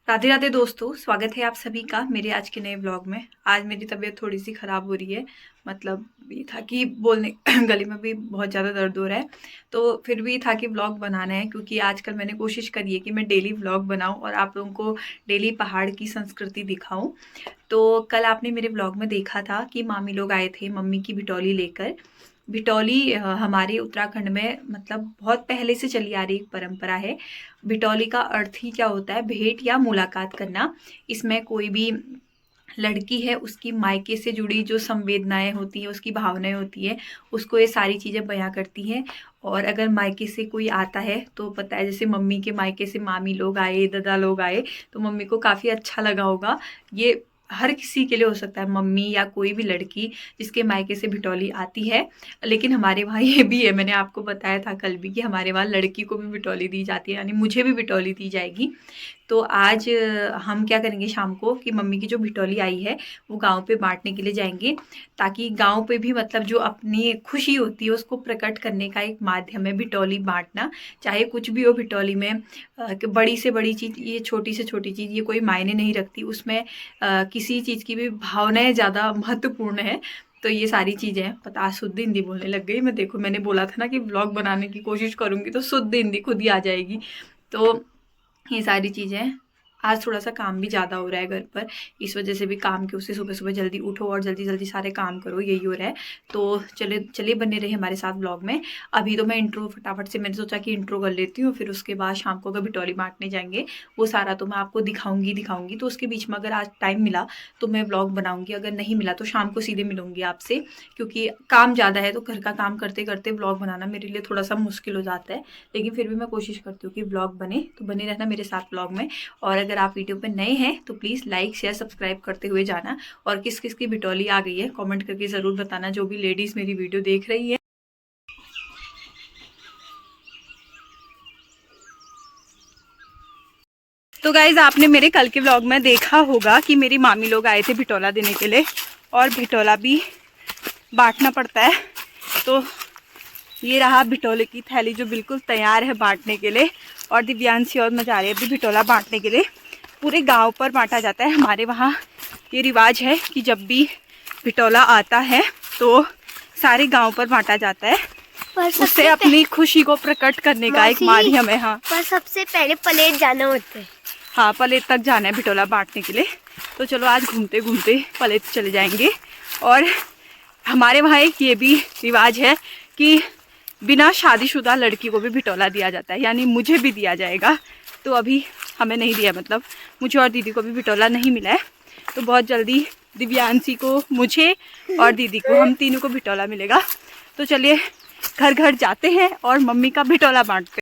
राधे राधे दोस्तों, स्वागत है आप सभी का मेरे आज के नए व्लॉग में। आज मेरी तबीयत थोड़ी सी ख़राब हो रही है। मतलब ये था कि बोलने गले में भी बहुत ज़्यादा दर्द हो रहा है, तो फिर भी था कि व्लॉग बनाना है, क्योंकि आजकल मैंने कोशिश करी है कि मैं डेली व्लॉग बनाऊं और आप लोगों को डेली पहाड़ की संस्कृति दिखाऊं। तो कल आपने मेरे व्लॉग में देखा था कि मामी लोग आए थे मम्मी की बिटौली लेकर। बिटौली हमारे उत्तराखंड में मतलब बहुत पहले से चली आ रही एक परंपरा है। बिटौली का अर्थ ही क्या होता है? भेंट या मुलाकात करना। इसमें कोई भी लड़की है उसकी मायके से जुड़ी जो संवेदनाएं होती हैं, उसकी भावनाएं होती है, उसको ये सारी चीज़ें बयां करती हैं। और अगर मायके से कोई आता है तो पता है, जैसे मम्मी के मायके से मामी लोग आए, दादा लोग आए, तो मम्मी को काफ़ी अच्छा लगा होगा। ये हर किसी के लिए हो सकता है, मम्मी या कोई भी लड़की जिसके मायके से बिटौली आती है। लेकिन हमारे वहाँ ये भी है, मैंने आपको बताया था कल भी कि हमारे वहाँ लड़की को भी बिटौली दी जाती है, यानी मुझे भी बिटौली दी जाएगी। तो आज हम क्या करेंगे शाम को कि मम्मी की जो बिटौली आई है वो गांव पे बांटने के लिए जाएंगे, ताकि गांव पे भी मतलब जो अपनी खुशी होती है उसको प्रकट करने का एक माध्यम है बिटौली बांटना। चाहे कुछ भी हो बिटौली में, कि बड़ी से बड़ी चीज़, ये छोटी से छोटी चीज़, ये कोई मायने नहीं रखती। उसमें किसी चीज़ की भी भावनाएं ज़्यादा महत्वपूर्ण है। तो ये सारी चीज़ें हैं। पता, आज शुद्ध हिंदी बोलने लग गई मैं। देखो, मैंने बोला था ना कि व्लॉग बनाने की कोशिश करूंगी तो शुद्ध हिंदी खुद ही आ जाएगी। तो ये सारी चीज़ें हैं। आज थोड़ा सा काम भी ज़्यादा हो रहा है घर पर, इस वजह से भी काम के उससे सुबह सुबह जल्दी उठो और जल्दी जल्दी सारे काम करो, यही हो रहा है। तो चलिए बने रहे हमारे साथ ब्लॉग में। अभी तो मैं इंट्रो फटाफट से, मैंने सोचा कि इंट्रो कर लेती हूँ, फिर उसके बाद शाम को अगर बिटौली बांटने जाएंगे वो सारा तो मैं आपको दिखाऊंगी। तो उसके बीच में अगर आज टाइम मिला तो मैं ब्लॉग बनाऊंगी, अगर नहीं मिला तो शाम को सीधे मिलूंगी आपसे, क्योंकि काम ज़्यादा है तो घर का काम करते करते ब्लॉग बनाना मेरे लिए थोड़ा सा मुश्किल हो जाता है। लेकिन फिर भी मैं कोशिश करती हूँ कि ब्लॉग बने, तो बने रहना मेरे साथ ब्लॉग में। और अगर आप वीडियो पे नए हैं तो प्लीज़ लाइक शेयर सब्सक्राइब करते हुए जाना। और किस किस की बिटौली आ गई है कमेंट करके ज़रूर बताना, जो भी लेडीज़ मेरी वीडियो देख रही है। तो गाइज, आपने मेरे कल के व्लॉग में देखा होगा कि मेरी मामी लोग आए थे बिटौला देने के लिए, और बिटौला भी बांटना पड़ता है। तो ये रहा बिटौले की थैली जो बिल्कुल तैयार है बांटने के लिए। और दिव्यांशी और मैं जा रही है अभी बिटौला बांटने के लिए। पूरे गांव पर बांटा जाता है। हमारे वहाँ ये रिवाज है कि जब भी बिटौला आता है तो सारे गांव पर बांटा जाता है। उससे अपनी खुशी को प्रकट करने का एक माध्यम है। हाँ, पर सबसे पहले पलेट जाना होता है। हाँ, पलेट तक जाना है बिटौला बांटने के लिए। तो चलो आज घूमते घूमते पलेट चले जाएंगे। और हमारे वहाँ एक ये भी रिवाज है कि बिना शादीशुदा लड़की को भी बिटौला दिया जाता है, यानी मुझे भी दिया जाएगा। तो अभी हमें नहीं दिया, मतलब मुझे और दीदी को भी बिटौला नहीं मिला है। तो बहुत जल्दी दिव्यांशी को, मुझे और दीदी को, हम तीनों को बिटौला मिलेगा। तो चलिए घर घर जाते हैं और मम्मी का बिटौला बांटते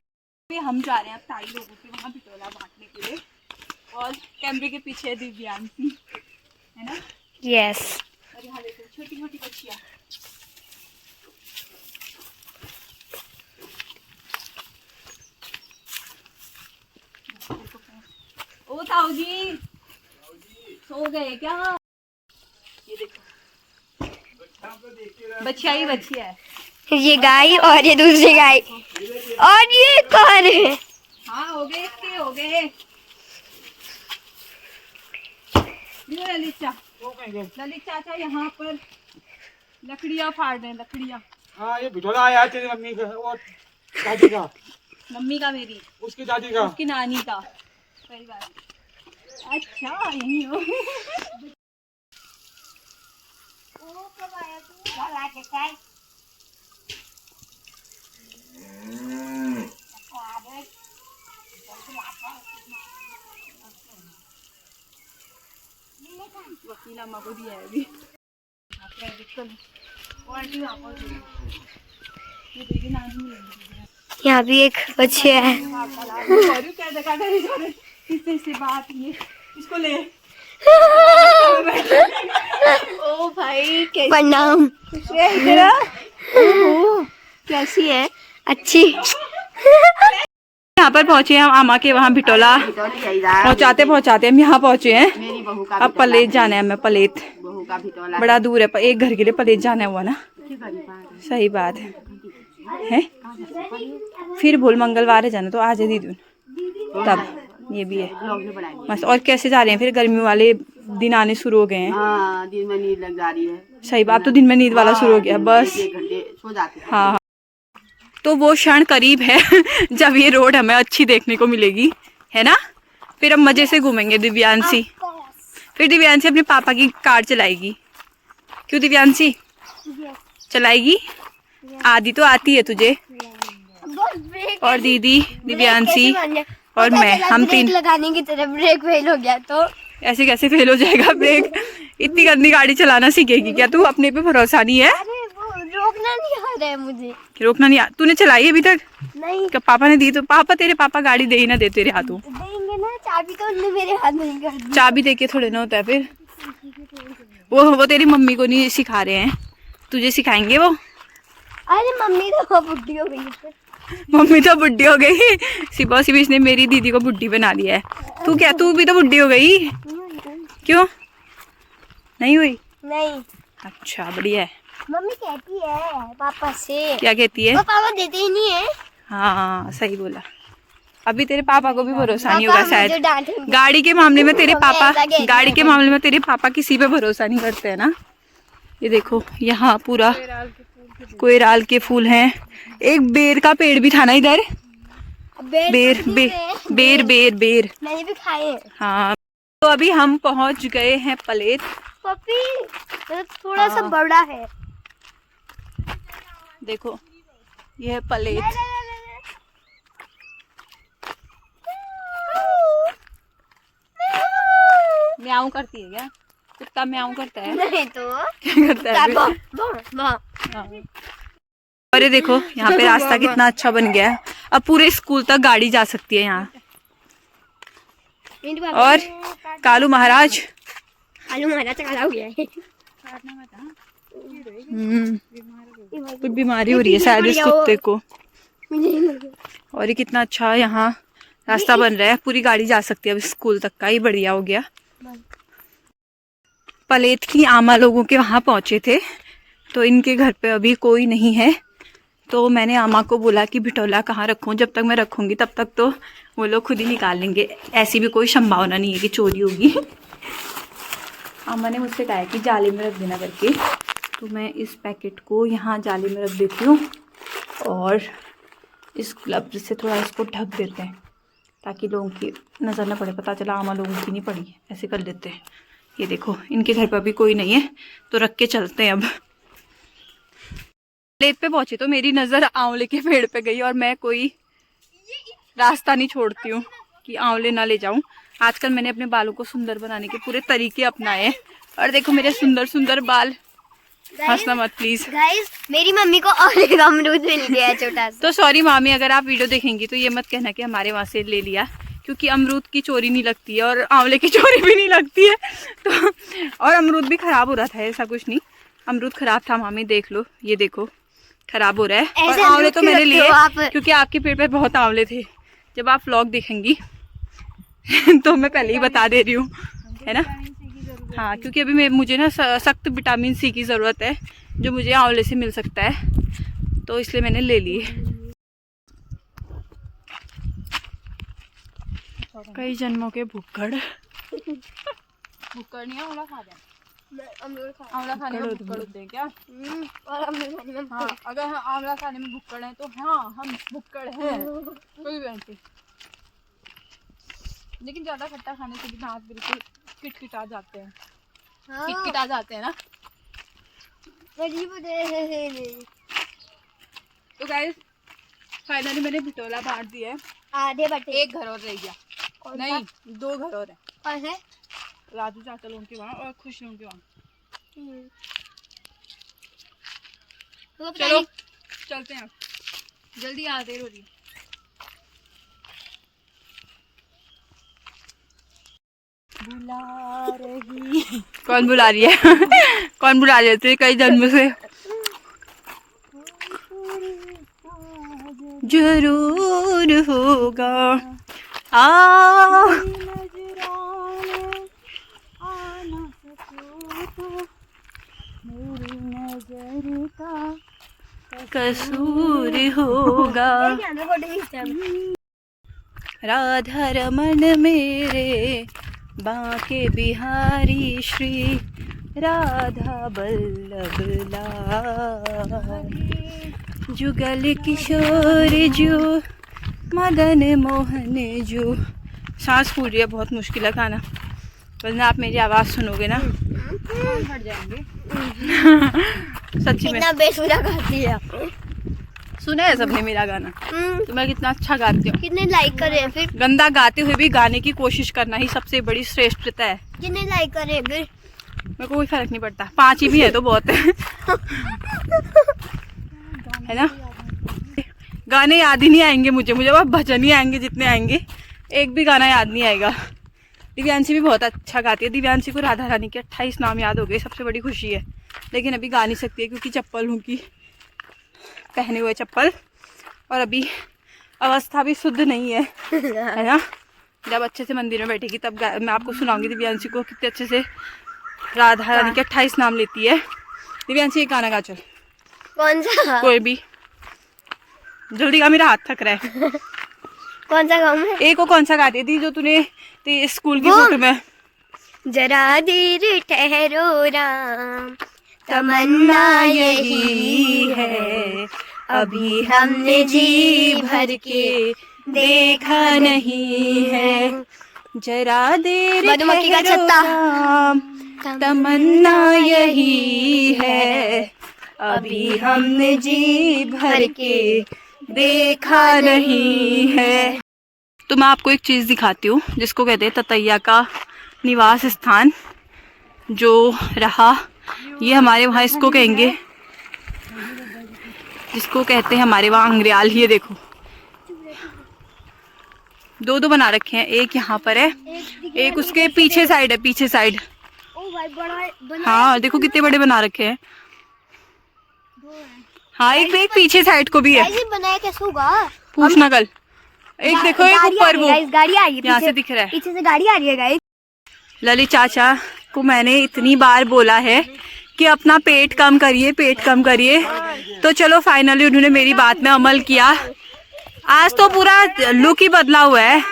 हैं। हम जा रहे हैं अब सारे लोगों के वहाँ बिटौला बांटने के लिए। और कैमरे के पीछे दिव्यांशी है ना। यस। और यहाँ देखो छोटी छोटी बच्चियाँ। ओ ताऊ जी, सो गए क्या? ये देखो बच्चिया ही बच्चिया है। ये गाय और ये दूसरी गाय और ये कौन है? हाँ, हो गए इसके, हो गए। ललित चाचा यहाँ पर लकड़ियाँ फाड़ रहे हैं, लकड़ियाँ। हाँ, ये बिटौला आया है तेरी मम्मी का और दादी का। मम्मी का, मेरी, उसकी दादी का, उसकी नानी का। सही बात। अच्छा, यही हो। वकील अम्मा को दिया है अभी। यहाँ भी एक बच्चे है। इसको ले। ओ भाई, प्रणाम। कैसी है? अच्छी। यहाँ पर पहुँचे हम आमा के वहाँ बिटौला पहुँचाते हम यहाँ पहुँचे हैं। अब पलेट जाना है हमें, पलेट बड़ा दूर है, एक घर के लिए पलेट जाना हुआ ना। सही बात है। फिर भूल मंगलवार है जाना, तो आज है दीदी तब ये भी है ब्लॉग में बनाएंगे। बस। और कैसे जा रहे हैं फिर? गर्मियों वाले दिन आने शुरू हो गए हैं। हाँ, दिन में नींद लग जा रही है। सही बात, तो दिन में नींद वाला शुरू हो गया बस। एक घंटे सो जाते हैं। हाँ, तो वो क्षण करीब है जब ये रोड हमें अच्छी देखने को मिलेगी, है ना? फिर हम मजे से घूमेंगे दिव्यांशी। फिर दिव्यांशी अपने पापा की कार चलाएगी। क्यों दिव्यांशी चलाएगी? आदि तो आती है तुझे, और दीदी दिव्यांशी और मैं, हम तीन। लगाने की तरफ ब्रेक फेल हो गया तो ऐसे कैसे फेल हो जाएगा ब्रेक? इतनी गंदी गाड़ी चलाना सीखेगी क्या तू? अपने पे भरोसा नहीं है? अरे वो रोकना नहीं आ रहा है मुझे। रोकना नहीं तूने चलाई अभी तक? नहीं क्या पापा ने दी? तो तेरे पापा गाड़ी दे ही ना दे तेरे हाथों। देंगे ना, चाबी तो उन्होंने मेरे हाथ में ही कर दी। चाबी देके थोड़े ना होता है फिर। वो तेरी मम्मी को नहीं सिखा रहे हैं, तुझे सिखाएंगे वो। अरे मम्मी तो बुढ़ी हो गई है। मम्मी तो बुढ़ी हो गई, सिपा सिबिश ने मेरी दीदी को बुढ़ी बना दिया है। तू भी तो बुढ़ी हो गई। क्यों नहीं हुई? नहीं, अच्छा बढ़िया है। मम्मी कहती है पापा से। क्या कहती है? पापा देते ही नहीं है। हाँ सही बोला। अभी तेरे पापा को भी भरोसा नहीं पापा होगा शायद। मुझे डांटेंगे। गाड़ी के मामले में तेरे पापा ऐसा कहते गाड़ी के हैं। मामले में तेरे पापा किसी पे भरोसा नहीं करते हैं ना। ये देखो यहाँ पूरा कोयराल के फूल हैं। एक बेर का पेड़ भी था ना इधर। बेर बेर मैंने भी खाए हैं। हाँ, तो अभी हम पहुंच गए हैं पलेत। पपी तो थोड़ा सा बड़ा है। देखो ये है पलेत। म्याऊं करती है क्या? कुत्ता म्याऊं करता है? नहीं तो क्या करता है फिर? हाँ। और ये देखो यहाँ पे रास्ता कितना अच्छा बन गया है। अब पूरे स्कूल तक गाड़ी जा सकती है यहाँ। और कालू महाराज काला हो गया है। कुछ बीमारी हो रही है शायद इस कुत्ते को। और ये कितना अच्छा यहाँ रास्ता बन रहा है, पूरी गाड़ी जा सकती है अब स्कूल तक का। ही बढ़िया हो गया। पलेत की आमा लोगों के वहाँ पहुँचे थे, तो इनके घर पे अभी कोई नहीं है। तो मैंने आमा को बोला कि बिटोला कहाँ रखूँ, जब तक मैं रखूँगी तब तक तो वो लोग खुद ही निकाल लेंगे। ऐसी भी कोई संभावना नहीं है कि चोरी होगी। आमा ने मुझसे कहा है कि जाली में रख देना करके, तो मैं इस पैकेट को यहाँ जाली में रख देती हूँ और इस ग्लव से थोड़ा इसको ढक देते हैं ताकि लोगों की नज़र न पड़े। पता चला आमा लोगों की नहीं पड़ी, ऐसे कर लेते हैं। ये देखो इनके घर पर भी कोई नहीं है, तो रख के चलते हैं। अब पलेत पे पहुंचे तो मेरी नज़र आंवले के पेड़ पे गई और मैं कोई रास्ता नहीं छोड़ती हूँ कि आंवले ना ले जाऊं। आजकल मैंने अपने बालों को सुंदर बनाने के पूरे तरीके अपनाए हैं। और देखो मेरे सुंदर सुंदर बाल। हंसना मत प्लीज। गाइस मेरी मम्मी को आंवले का अमरूद मिल गया है छोटा सा। तो सॉरी मामी, अगर आप वीडियो देखेंगी तो ये मत कहना कि हमारे वहाँ से ले लिया, क्योंकि अमरूद की चोरी नहीं लगती है और आंवले की चोरी भी नहीं लगती है। तो और अमरूद भी खराब हो रहा था, ऐसा कुछ नहीं। अमरूद खराब था मामी, देख लो, ये देखो खराब हो रहा है। और आंवले तो मैंने लिए क्योंकि आपके पेड़ पे बहुत आंवले थे। जब आप व्लॉग देखेंगी तो मैं पहले ही बता दे रही हूँ, है ना। हाँ, क्योंकि अभी मुझे ना सख्त विटामिन सी की ज़रूरत है, जो मुझे आंवले से मिल सकता है, तो इसलिए मैंने ले लिए। कई जन्मों के भुक्कड़। भुक्कड़ नहीं, आंवला खा जाए। आंवला खाने में भुक्कड़ होते हैं क्या? और अमरूद खाने में हाँ, अगर हम आंवला खाने में भुक्कड़ हैं तो हाँ हम भुक्कड़ हैं। कोई बात नहीं, लेकिन ज्यादा खट्टा खाने से भी दांत बिल्कुल किटकिटा जाते हैं। हाँ। किटकिटा जाते हैं ना। तो गाइस फाइनली मैंने बिटोला बांट दिया है। आधे बटे। एक घर और रह गया। नहीं, 2 घर और है। कौन है? राजू चाचा लोगों के वहाँ और खुश लोगों के वहाँ। चलो चलते हैं, जल्दी आ, देर हो रही है। बुला रही। कौन बुला रही है? कौन बुला रही है? कई जन्म से जरूर होगा। मेरी नजर का कसूर होगा। राधा रमन मेरे बांके बिहारी श्री राधा बल्लभ लाल। जुगल किशोर जो मदन मोहन जो। सांस फूल रही है, बहुत मुश्किल है गाना, वरना आप मेरी आवाज़ सुनोगे ना बढ़ जाएंगे। सच्ची में कितना बेसुरा गाती है आप। सुना है सबने मेरा गाना, तो मैं कितना अच्छा गाती हूँ। कितने लाइक करे फिर? गंदा गाते हुए भी गाने की कोशिश करना ही सबसे बड़ी श्रेष्ठता है। कितने लाइक करे फिर? मेरे को कोई फर्क नहीं पड़ता, 5 ही भी है तो बहुत है ना। गाने याद ही नहीं आएंगे मुझे बस भजन ही आएंगे जितने आएंगे, एक भी गाना याद नहीं आएगा। दिव्यांशी भी बहुत अच्छा गाती है। दिव्यांशी को राधा रानी के 28 नाम याद हो गए, सबसे बड़ी खुशी है। लेकिन अभी गा नहीं सकती है क्योंकि चप्पल हूँ की पहने हुए चप्पल, और अभी अवस्था भी शुद्ध नहीं है, है ना। जब अच्छे से मंदिर में बैठेगी तब मैं आपको सुनाऊंगी दिव्यांशी को कितने अच्छे से राधा रानी के 28 नाम लेती है। दिव्यांशी एक गाना गा चल। कौन सा? कोई भी, जल्दी गा, मेरा हाथ थक रहा है। कौन सा गाऊं मैं? एक को कौन सा गाती थी जो तूने स्कूल की फोटो में? जरा देर ठहरो राम, तमन्ना यही है, अभी हमने जी भर के देखा नहीं है। जरा देर मधुमक्खी का ठहरो छत्ता। राम, तमन्ना यही है, अभी हमने जी भर के देखा नहीं है। तो मैं आपको एक चीज़ दिखाती हूँ जिसको कहते हैं ततैया का निवास स्थान जो रहा। ये हमारे वहाँ इसको कहेंगे, जिसको कहते हैं हमारे वहाँ अंग्रियाल। ये देखो 2 बना रखे हैं, एक यहाँ पर है, एक उसके पीछे साइड है, पीछे साइड। ओ भाई बड़ा हाँ देखो कितने बड़े बना रखे हैं। हाँ एक पीछे साइड को भी है। ऐसे बनाया कैसे होगा? पूछना कल। एक देखो एक ऊपर वो गाड़ी आ रही है, यहाँ से दिख रहा है। पीछे से गाड़ी आ रही है गाइस। ललित चाचा को मैंने इतनी बार बोला है कि अपना पेट कम करिए, पेट कम करिए, तो चलो फाइनली उन्होंने मेरी बात में अमल किया। आज तो पूरा लुक ही बदला हुआ है।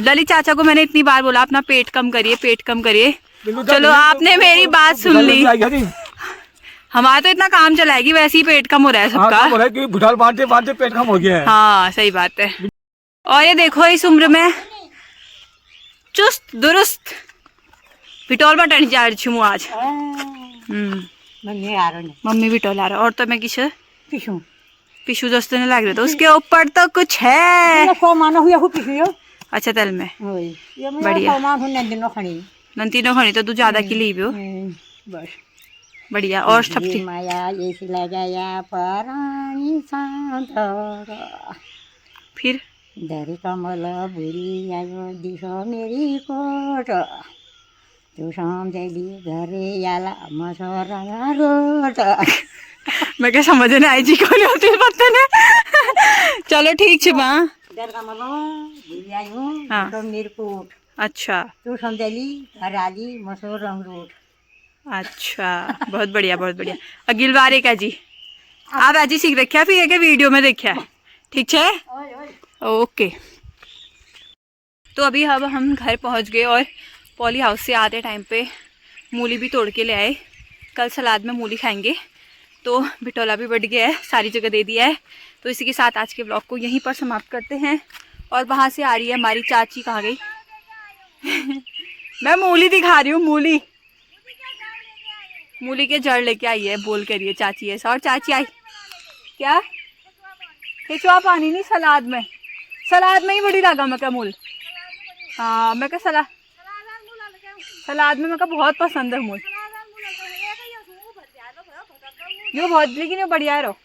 ललित चाचा को मैंने इतनी बार बोला अपना पेट कम करिए, पेट कम करिए। चलो आपने मेरी बात सुन ली। हमारा तो इतना काम चलाएगी, वैसे ही पेट कम हो रहा है सबका। घुटाल बांधते बांधते पेट कम हो गया है। हाँ सही बात है। और ये देखो इस उम्र में चुस्त दुरुस्त बिटोल बटन जा रही हूँ आज। मम्मी बिटोल आ रहा। और तो मैं किस पिशु दोस्तों ने लग रहा था, उसके ऊपर तो कुछ है। अच्छा तल में बढ़िया नंतीनो खड़ी तो तू ज्यादा की ली भी हो। बढ़िया। और सब ठीक। माया ऐसी लगाया परानी सांधरा, फिर दर कमल बुरी आयो दिशो मेरी कोट, तू समझली घरे याला मसरा रोट। मैं क्या समझ नहीं आई जी कौन होती है पता नहीं। चलो ठीक है माँ। दर कमल बुरी आयो हाँ। दिशो मेरी कोट, अच्छा तू समझली घर आली मसो रंग रोट। अच्छा बहुत बढ़िया बहुत बढ़िया। अगिल बार एक है जी आप आज ही सीख रखा फिर एक वीडियो में देखा ठीक है। ओके तो अभी अब हम घर पहुंच गए और पॉली हाउस से आते टाइम पे मूली भी तोड़ के ले आए। कल सलाद में मूली खाएंगे। तो बिटोला भी बढ़ गया है, सारी जगह दे दिया है। तो इसी के साथ आज के ब्लॉग को यहीं पर समाप्त करते हैं। और वहाँ से आ रही है हमारी चाची। कहाँ गई? मैं मूली दिखा रही हूँ, मूली के जड़ लेके आई है बोल कर रही है चाची ऐसा। और चाची आई क्या खिंचवा पानी नहीं सलाद में ही बड़ी लगा मैं क्या मूल। हाँ मैं क्या सलाद में मैं क्या बहुत पसंद है मूल। यो बहुत लेकिन ये बढ़िया रहो,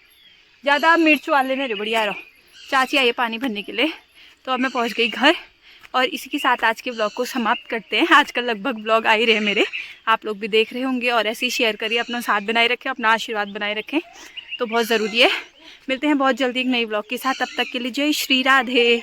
ज़्यादा मिर्च वाले नहीं बढ़िया रहो। चाची आई है पानी भरने के लिए। तो अब मैं पहुंच गई घर और इसी के साथ आज के ब्लॉग को समाप्त करते हैं। आजकल लगभग ब्लॉग आ ही रहे मेरे, आप लोग भी देख रहे होंगे। और ऐसे ही शेयर करिए, अपना साथ बनाए रखें, अपना आशीर्वाद बनाए रखें, तो बहुत ज़रूरी है। मिलते हैं बहुत जल्दी एक नई ब्लॉग के साथ। तब तक के लिए जय श्री राधे।